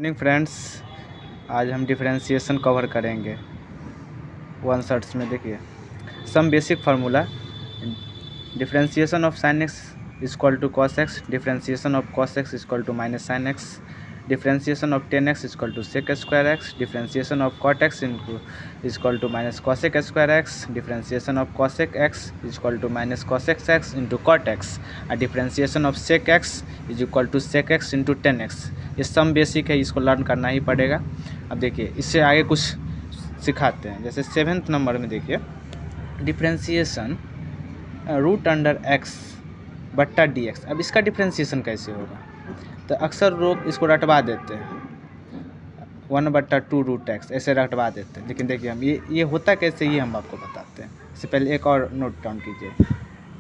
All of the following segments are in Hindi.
इवनिंग फ्रेंड्स, आज हम डिफरेंशिएशन कवर करेंगे वन शॉट्स में। देखिए some basic formula, differentiation of sine x equal to cos x, differentiation of cos x equal to minus sine x, differentiation of tan x equal to sec square x, differentiation of cot x equal to minus cosec square x, differentiation of cosec x equal to minus cosec x into cot x, और differentiation of sec x is equal to sec x into ten x. ये सम बेसिक है, इसको लर्न करना ही पड़ेगा। अब देखिए इससे आगे कुछ सिखाते हैं। जैसे 7th नंबर में देखिए डिफरेंशिएशन रूट अंडर एक्स बट्टा डी एक्स। अब इसका डिफरेंशिएशन कैसे होगा? तो अक्सर लोग इसको रटवा देते हैं 1/2 रूट एक्स, ऐसे रटवा देते हैं। लेकिन देखिए हम ये होता कैसे, ये हम आपको बताते हैं। इससे पहले एक और नोट डाउन कीजिए,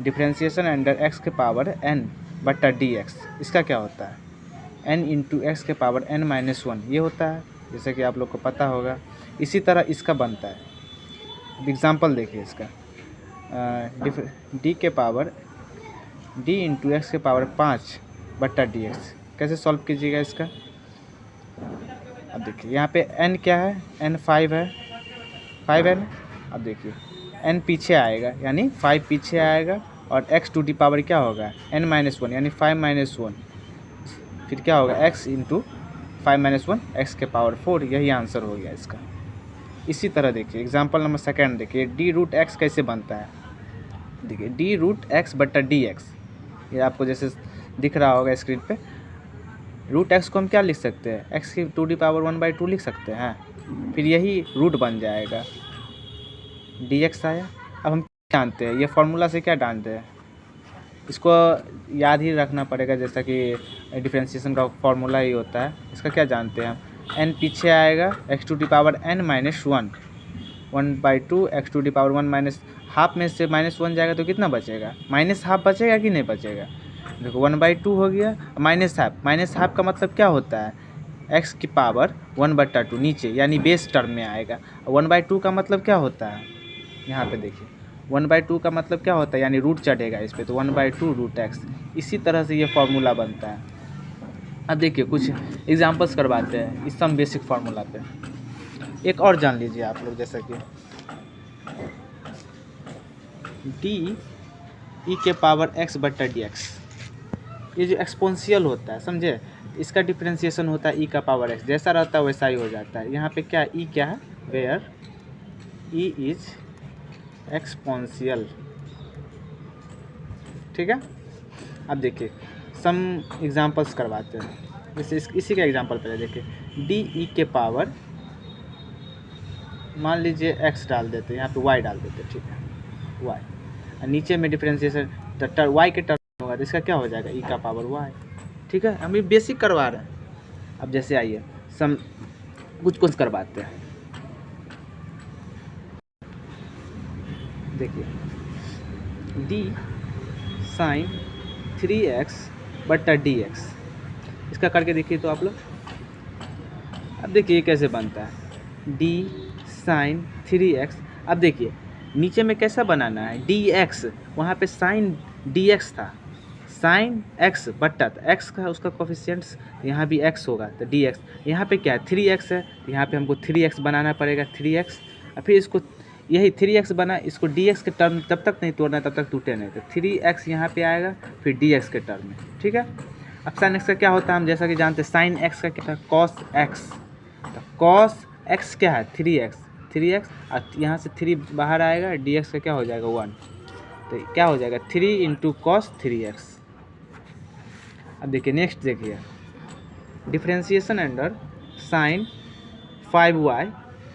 डिफरेंशिएशन अंडर एक्स के पावर n बट्टा डी एक्स। इसका क्या होता है? n इंटू एक्स के पावर n-1 ये होता है, जैसे कि आप लोग को पता होगा। इसी तरह इसका बनता है। एग्जाम्पल देखिए इसका, डी के पावर d इंटू एक्स के पावर 5 बट्टा डी एक्स। कैसे सॉल्व कीजिएगा इसका? अब देखिए यहाँ पे n क्या है, n 5 है, 5 है ना। अब देखिए n पीछे आएगा यानी 5 पीछे आएगा, और x टू दी पावर क्या होगा, n-1 यानी 5-1। फिर क्या होगा, x इंटू 5-1 x के पावर 4। यही आंसर हो गया इसका। इसी तरह देखिए एग्जाम्पल नंबर 2 देखिए, डी रूट एक्स कैसे बनता है। देखिए डी रूट एक्स बट्टा डी एक्स, ये आपको जैसे दिख रहा होगा स्क्रीन पे। रूट एक्स को हम क्या लिख सकते हैं, एक्स की टू डी पावर 1/2 लिख सकते हैं। फिर यही रूट बन जाएगा, डी एक्स आया। अब हम जानते हैं ये फार्मूला से क्या जानते हैं, इसको याद ही रखना पड़ेगा। जैसा कि डिफरेंशिएशन का फार्मूला ही होता है। इसका क्या जानते हैं हम, n पीछे आएगा, x to the power n-1 1/2 x to the power 1 minus half में से -1 जाएगा तो कितना बचेगा, -हाफ बचेगा कि नहीं बचेगा। देखो 1/2 हो गया, -हाफ का मतलब क्या होता है, x की पावर 1/2 नीचे यानी बेस टर्म में आएगा। 1/2 का मतलब क्या होता है, यहाँ पे देखिए 1/2 का मतलब क्या होता है, यानी रूट चढ़ेगा इस पर, तो 1/2 रूट एक्स। इसी तरह से ये फार्मूला बनता है। अब देखिए कुछ एग्जांपल्स करवाते हैं इस सम बेसिक फार्मूला पे। एक और जान लीजिए आप लोग, जैसा कि डी ई के पावर एक्स बट्टा डी एक्स, ये जो एक्सपोनेंशियल होता है समझे, इसका डिफरेंशिएशन होता है ई का पावर एक्स। जैसा रहता है वैसा ही हो जाता है। यहाँ पे क्या ई क्या है, वेयर ई इज एक्सपोनेंशियल, ठीक है। अब देखिए सम एग्जांपल्स करवाते हैं। जैसे इसी का एग्जांपल पहले देखिए, डी ई के पावर, मान लीजिए x डाल देते हैं, यहाँ पे y डाल देते हैं, ठीक है, y। और नीचे में डिफरेंशिएशन y के टर्म होगा तो इसका क्या हो जाएगा, e का पावर y, ठीक है। हम ये बेसिक करवा रहे हैं। अब जैसे आइए सम कुछ करवाते हैं। देखिए d साइन 3x बट्टा डी एक्स, इसका करके देखिए तो आप लोग। अब देखिए कैसे बनता है, d साइन 3x। अब देखिए नीचे में कैसा बनाना है, dx, वहाँ पे साइन dx था, साइन x बट्टा था x का, उसका कोफिशिएंट्स यहाँ भी x होगा तो dx। यहाँ पे क्या है, 3x है, तो यहाँ पे हमको 3x बनाना पड़ेगा, 3x। और फिर इसको यही 3x बना, इसको dx के टर्म तब तक नहीं तोड़ना तब तक टूटे नहीं, तो 3x यहाँ पे आएगा, फिर dx के टर्म में, ठीक है। अब साइन x का क्या होता है, हम जैसा कि जानते हैं साइन x का क्या था, कॉस x। तो कॉस x क्या है, 3x, और यहाँ से 3 बाहर आएगा, dx का क्या हो जाएगा 1, तो क्या हो जाएगा 3 इंटू कॉस 3x। अब देखिए नेक्स्ट देखिए, differentiation under sine 5y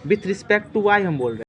with respect to y हम बोल रहे हैं।